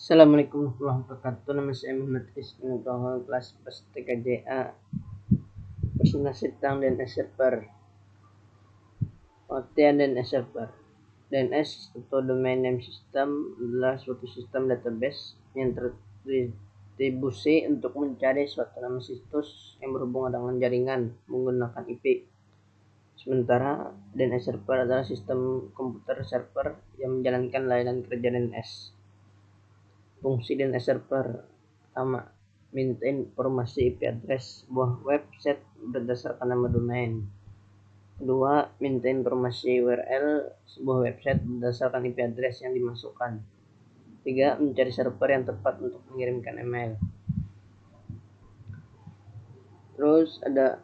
Assalamualaikum warahmatullahi wabarakatuh. Nama saya Muhammad Rizky Nugroho, kelas 3JA, Personal Sitang DNS Server. Pengertian DNS Server. DNS atau Domain Name System adalah suatu sistem database yang terdistribusi untuk mencari suatu nama situs yang berhubungan dengan jaringan menggunakan IP. Sementara DNS Server adalah sistem komputer server yang menjalankan layanan kerja DNS. Fungsi DNS server pertama, maintain informasi IP address sebuah website berdasarkan nama domain. Kedua, maintain informasi URL sebuah website berdasarkan IP address yang dimasukkan. Tiga, mencari server yang tepat untuk mengirimkan email. Terus ada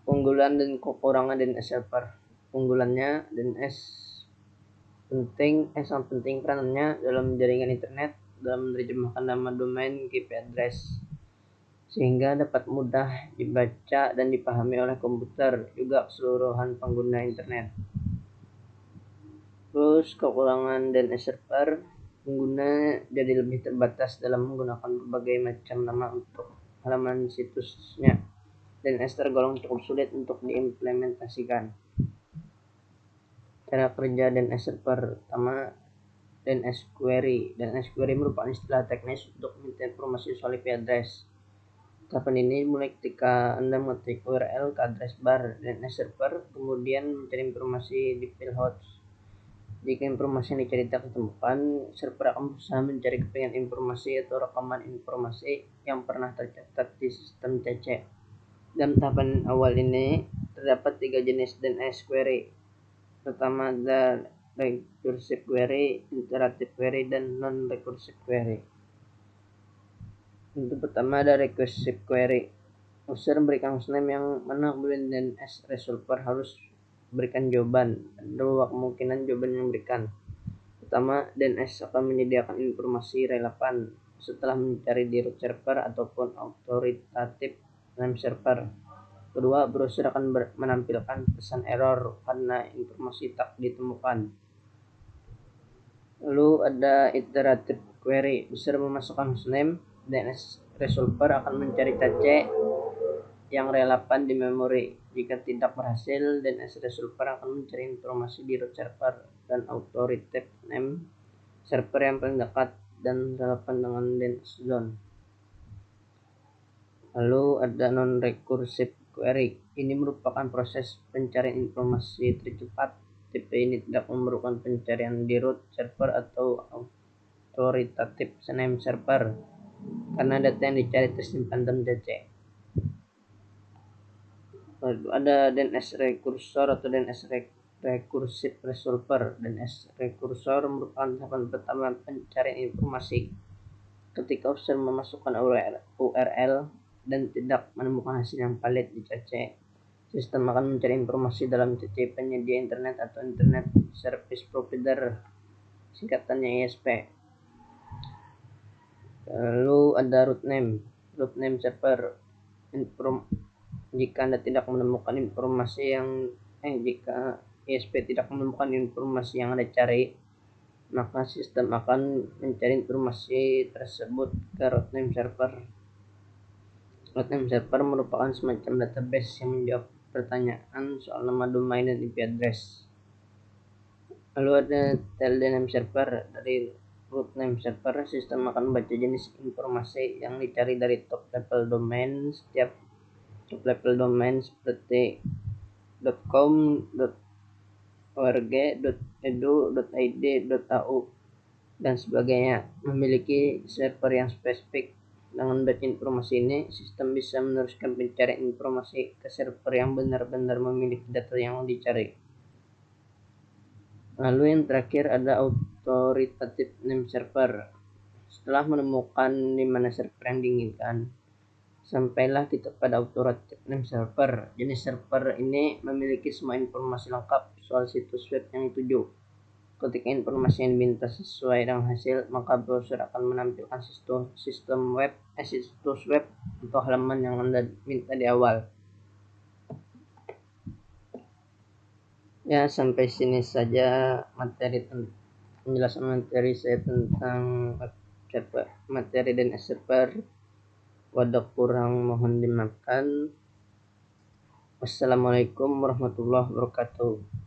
keunggulan dan kekurangan DNS server. Keunggulannya, DNS sangat penting peranannya dalam jaringan internet dalam menerjemahkan nama domain ke IP address sehingga dapat mudah dibaca dan dipahami oleh komputer juga keseluruhan pengguna internet. Terus kekurangan DNS server, pengguna jadi lebih terbatas dalam menggunakan berbagai macam nama untuk halaman situsnya. DNS tergolong cukup sulit untuk diimplementasikan. Cara kerja DNS server pertama, DNS query. DNS query merupakan istilah teknis untuk meminta informasi soal IP address. Tahapan ini mulai ketika Anda mengetik URL ke address bar DNS server, kemudian mencari informasi di field host. Jika informasi yang dicari tak ditemukan, server akan berusaha mencari kepingan informasi atau rekaman informasi yang pernah tercatat di sistem CC. Dalam tahapan awal ini, terdapat 3 jenis DNS query. Pertama ada recursive query, iterative query, dan non-recursive query. Untuk pertama ada recursive query. User memberikan hostname yang mana kemudian DNS resolver harus berikan jawaban. Ada dua kemungkinan jawaban yang diberikan. Pertama, DNS akan menyediakan informasi relevan setelah mencari di root server ataupun authoritative name server. Kedua, browser akan menampilkan pesan error karena informasi tak ditemukan. Lalu ada iterative query. User memasukkan hostname, DNS resolver akan mencari cache yang relevan di memori. Jika tidak berhasil, DNS resolver akan mencari informasi di root server dan authoritative name server yang paling dekat dan relevan dengan DNS zone. Lalu ada non-recursive query. Ini merupakan proses pencarian informasi tercepat. Tipe ini tidak memerlukan pencarian di root server atau authoritative name server karena data yang dicari tersimpan dalam CC. Lalu ada DNS recursor atau DNS recursive resolver. DNS recursor merupakan tahapan pertama pencarian informasi. Ketika user memasukkan URL dan tidak menemukan hasil yang valid di CC, sistem akan mencari informasi dalam CC penyedia internet atau Internet Service Provider, singkatannya ISP. Lalu ada root name server. Jika Anda tidak menemukan informasi jika ISP tidak menemukan informasi yang Anda cari, maka sistem akan mencari informasi tersebut ke root name server. Root name server merupakan semacam database yang menjawab pertanyaan soal nama domain dan IP address. Lalu ada tail name server. Dari root name server, sistem akan membaca jenis informasi yang dicari dari top level domain. Setiap top level domain seperti .com, .org, .edu, .id, .au, dan sebagainya memiliki server yang spesifik. Dengan membaca informasi ini, sistem bisa meneruskan pencarian informasi ke server yang benar-benar memiliki data yang dicari. Lalu yang terakhir ada authoritative name server. Setelah menemukan di mana server yang diinginkan, sampailah kita pada authoritative name server. Jenis server ini memiliki semua informasi lengkap soal situs web yang dituju. Ketika informasi yang diminta sesuai dengan hasil, maka browser akan menampilkan situs web atau halaman yang Anda minta di awal. Ya, sampai sini saja penjelasan materi saya tentang website materi dan SPR wadah kurang mohon dimaafkan. Wassalamualaikum warahmatullahi wabarakatuh.